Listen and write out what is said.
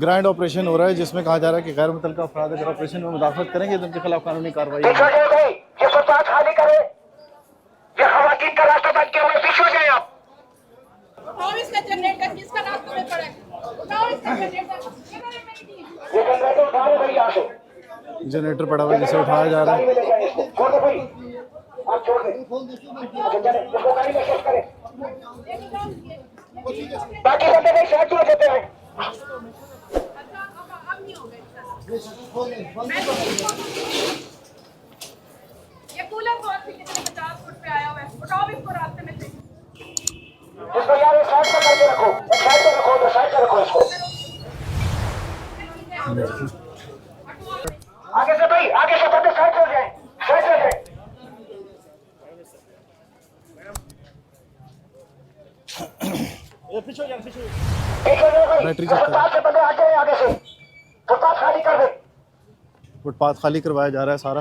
Grand operation हो रहा है जिसमें कहा जा रहा है कि गैर मुतल्लिका अफराद अगर ऑपरेशन में मुदाखलत करेंगे तो उनके खिलाफ कानूनी कार्रवाई होगी। ये फुटपाथ खाली करें, ये खवातीन का रास्ता बंद किया हुआ है, पीछे हो जाए आप। उठाओ इसका जनरेटर, किसका रास्ते में पड़ा है? उठाओ इसका जनरेटर, ये जनरेटर उठा लो भाई यहाँ से, जनरेटर पड़ा हुआ है जिसे उठाया जा रहा है। छोड़ दो भाई, आप छोड़ दें। अच्छा चले, इसको गाड़ी में शिफ्ट करें, बाकी बंदे नहीं साइड हो जाते हैं। अब नहीं होगा। ये कूलर कौन सी कितने 50 फुट पे आया हुआ है? उठाओ इसको रास्ते में से। इसको यार एक साइड पे करके रखो, एक साइड पे रखो, तो साइड पे रखो इसको। आगे से भाई, आगे से बंदे साइड हो जाए, साइड हो जाए। पीछे हो जाए भाई, बैटरी चेक करो। फुटपाथ से बंदे आ जाए, आगे से फुटपाथ खाली कर दे। फुटपाथ खाली करवाया जा रहा है सारा।